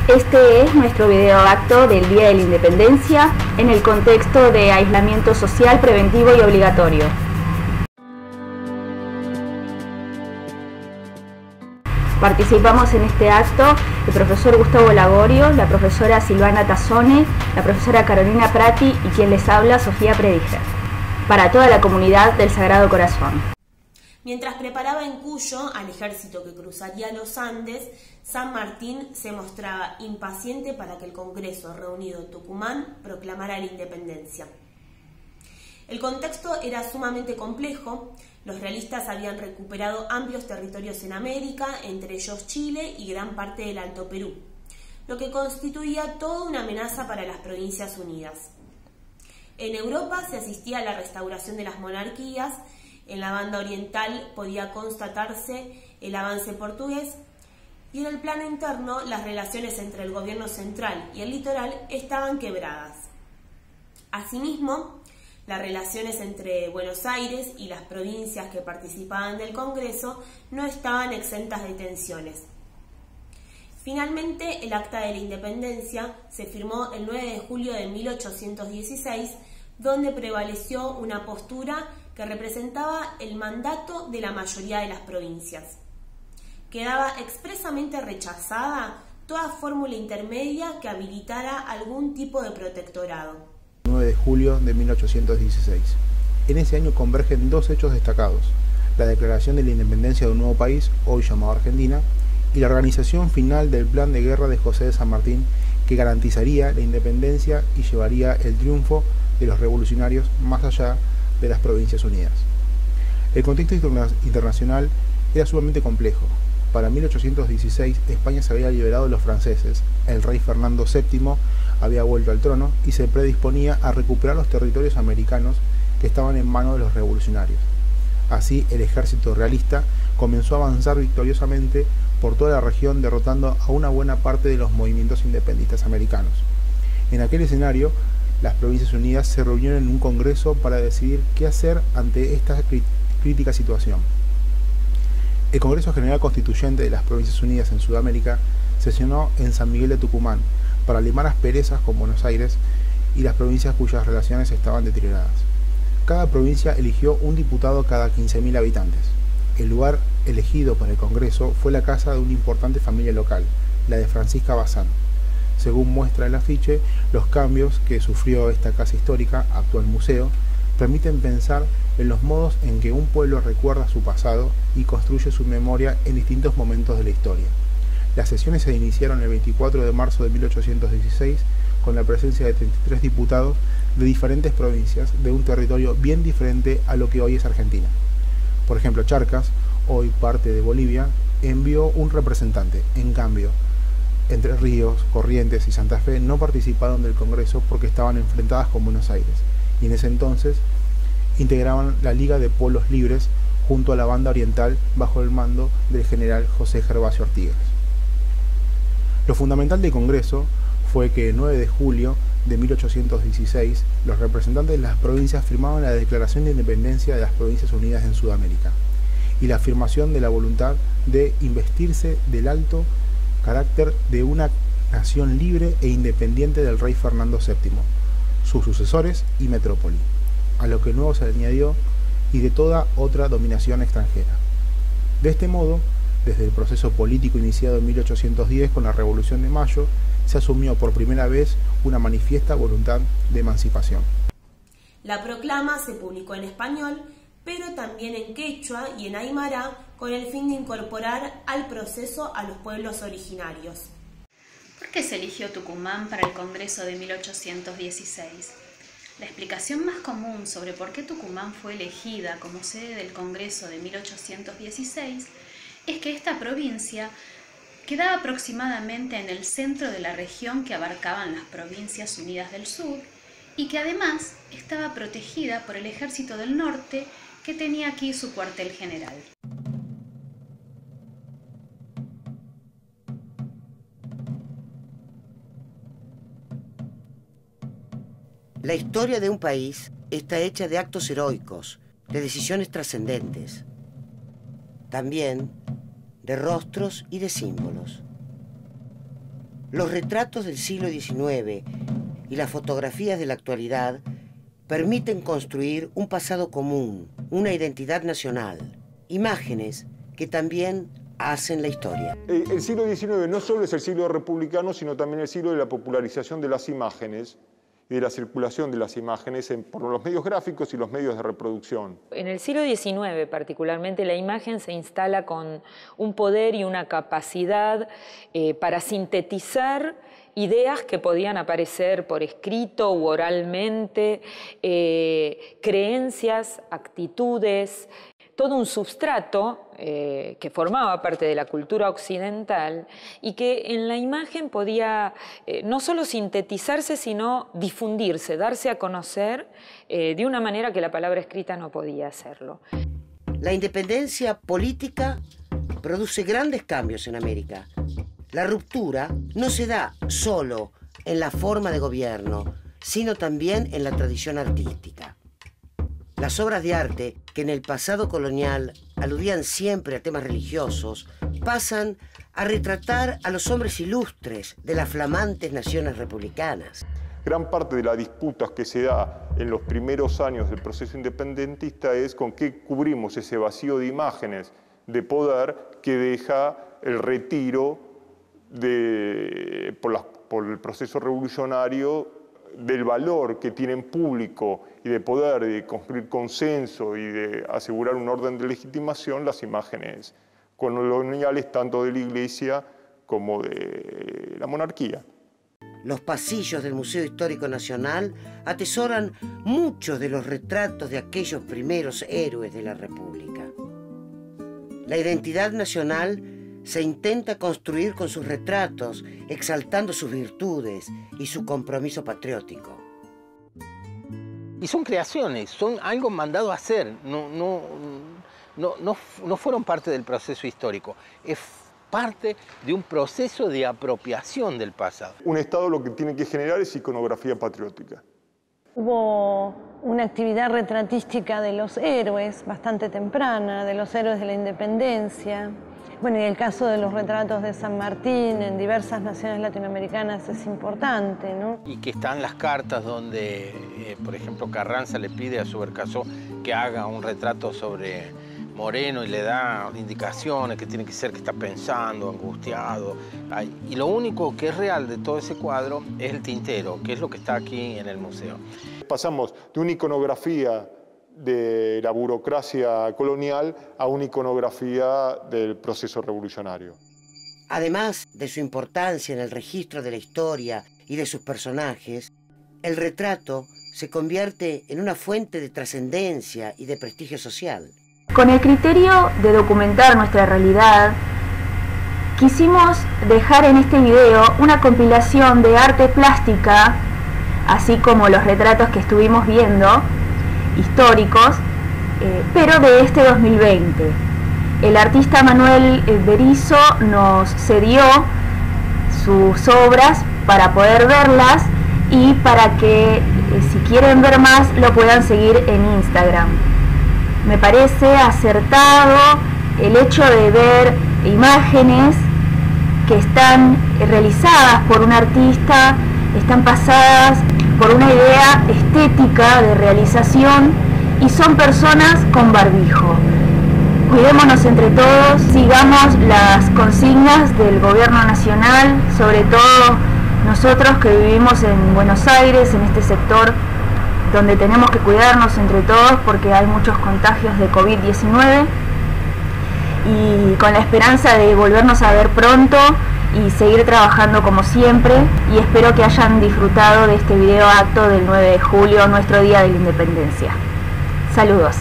Este es nuestro videoacto del Día de la Independencia en el contexto de aislamiento social preventivo y obligatorio. Participamos en este acto el profesor Gustavo Lagorio, la profesora Silvana Tazzone, la profesora Carolina Prati y quien les habla, Sofía Prediger, para toda la comunidad del Sagrado Corazón. Mientras preparaba en Cuyo al ejército que cruzaría los Andes, San Martín se mostraba impaciente para que el Congreso reunido en Tucumán proclamara la independencia. El contexto era sumamente complejo. Los realistas habían recuperado amplios territorios en América, entre ellos Chile y gran parte del Alto Perú, lo que constituía toda una amenaza para las Provincias Unidas. En Europa se asistía a la restauración de las monarquías. En la banda oriental podía constatarse el avance portugués y en el plano interno las relaciones entre el gobierno central y el litoral estaban quebradas. Asimismo, las relaciones entre Buenos Aires y las provincias que participaban del Congreso no estaban exentas de tensiones. Finalmente, el Acta de la Independencia se firmó el 9 de julio de 1816, donde prevaleció una postura que representaba el mandato de la mayoría de las provincias. Quedaba expresamente rechazada toda fórmula intermedia que habilitara algún tipo de protectorado. 9 de julio de 1816. En ese año convergen dos hechos destacados: la declaración de la independencia de un nuevo país, hoy llamado Argentina, y la organización final del plan de guerra de José de San Martín, que garantizaría la independencia y llevaría el triunfo de los revolucionarios más allá de las Provincias Unidas. El contexto internacional era sumamente complejo. Para 1816 España se había liberado de los franceses, el rey Fernando VII había vuelto al trono y se predisponía a recuperar los territorios americanos que estaban en manos de los revolucionarios. Así, el ejército realista comenzó a avanzar victoriosamente por toda la región, derrotando a una buena parte de los movimientos independistas americanos. En aquel escenario, las Provincias Unidas se reunieron en un congreso para decidir qué hacer ante esta crítica situación. El Congreso General Constituyente de las Provincias Unidas en Sudamérica sesionó en San Miguel de Tucumán para limar asperezas con Buenos Aires y las provincias cuyas relaciones estaban deterioradas. Cada provincia eligió un diputado cada 15.000 habitantes. El lugar elegido para el Congreso fue la casa de una importante familia local, la de Francisca Bazán. Según muestra el afiche, los cambios que sufrió esta casa histórica, actual museo, permiten pensar en los modos en que un pueblo recuerda su pasado y construye su memoria en distintos momentos de la historia. Las sesiones se iniciaron el 24 de marzo de 1816 con la presencia de 33 diputados de diferentes provincias de un territorio bien diferente a lo que hoy es Argentina. Por ejemplo, Charcas, hoy parte de Bolivia, envió un representante. En cambio, Entre Ríos, Corrientes y Santa Fe no participaron del Congreso porque estaban enfrentadas con Buenos Aires, y en ese entonces integraban la Liga de Pueblos Libres junto a la banda oriental bajo el mando del general José Gervasio Artigas. Lo fundamental del Congreso fue que el 9 de julio de 1816 los representantes de las provincias firmaban la Declaración de Independencia de las Provincias Unidas en Sudamérica y la afirmación de la voluntad de investirse del alto carácter de una nación libre e independiente del rey Fernando VII, sus sucesores y metrópoli, a lo que luego se añadió y de toda otra dominación extranjera. De este modo, desde el proceso político iniciado en 1810 con la Revolución de Mayo, se asumió por primera vez una manifiesta voluntad de emancipación. La proclama se publicó en español, pero también en quechua y en aymara, con el fin de incorporar al proceso a los pueblos originarios. ¿Por qué se eligió Tucumán para el Congreso de 1816? La explicación más común sobre por qué Tucumán fue elegida como sede del Congreso de 1816 es que esta provincia quedaba aproximadamente en el centro de la región que abarcaban las Provincias Unidas del Sur y que además estaba protegida por el Ejército del Norte, que tenía aquí su cuartel general. La historia de un país está hecha de actos heroicos, de decisiones trascendentes, también de rostros y de símbolos. Los retratos del siglo XIX y las fotografías de la actualidad permiten construir un pasado común, una identidad nacional, imágenes que también hacen la historia. El siglo XIX no solo es el siglo republicano, sino también el siglo de la popularización de las imágenes y de la circulación de las imágenes por los medios gráficos y los medios de reproducción. En el siglo XIX, particularmente, la imagen se instala con un poder y una capacidad para sintetizar ideas que podían aparecer por escrito u oralmente, creencias, actitudes, todo un substrato que formaba parte de la cultura occidental y que en la imagen podía no solo sintetizarse, sino difundirse, darse a conocer de una manera que la palabra escrita no podía hacerlo. La independencia política produce grandes cambios en América. La ruptura no se da solo en la forma de gobierno, sino también en la tradición artística. Las obras de arte, que en el pasado colonial aludían siempre a temas religiosos, pasan a retratar a los hombres ilustres de las flamantes naciones republicanas. Gran parte de las disputas que se da en los primeros años del proceso independentista es con qué cubrimos ese vacío de imágenes de poder que deja el retiro por el proceso revolucionario del valor que tienen público y de poder de construir consenso y de asegurar un orden de legitimación las imágenes coloniales tanto de la Iglesia como de la monarquía. Los pasillos del Museo Histórico Nacional atesoran muchos de los retratos de aquellos primeros héroes de la República. La identidad nacional se intenta construir con sus retratos, exaltando sus virtudes y su compromiso patriótico. Y son creaciones, son algo mandado a hacer, no fueron parte del proceso histórico, es parte de un proceso de apropiación del pasado. Un Estado lo que tiene que generar es iconografía patriótica. Hubo una actividad retratística de los héroes bastante temprana, de los héroes de la independencia. Bueno, y el caso de los retratos de San Martín en diversas naciones latinoamericanas es importante, ¿no? Y que están las cartas donde, por ejemplo, Carranza le pide a Subercaseaux que haga un retrato sobre Moreno y le da indicaciones que tiene que ser que está pensando, angustiado. Y lo único que es real de todo ese cuadro es el tintero, que es lo que está aquí en el museo. Pasamos de una iconografía de la burocracia colonial a una iconografía del proceso revolucionario. Además de su importancia en el registro de la historia y de sus personajes, el retrato se convierte en una fuente de trascendencia y de prestigio social. Con el criterio de documentar nuestra realidad, quisimos dejar en este video una compilación de arte plástica, así como los retratos que estuvimos viendo, históricos, pero de este 2020. El artista Manuel Berizo nos cedió sus obras para poder verlas y para que, si quieren ver más, lo puedan seguir en Instagram. Me parece acertado el hecho de ver imágenes que están realizadas por un artista, están pasadas por una idea estética de realización y son personas con barbijo. Cuidémonos entre todos, sigamos las consignas del gobierno nacional, sobre todo nosotros que vivimos en Buenos Aires, en este sector donde tenemos que cuidarnos entre todos porque hay muchos contagios de COVID-19 y con la esperanza de volvernos a ver pronto y seguir trabajando como siempre, y espero que hayan disfrutado de este video acto del 9 de julio, nuestro Día de la Independencia. Saludos.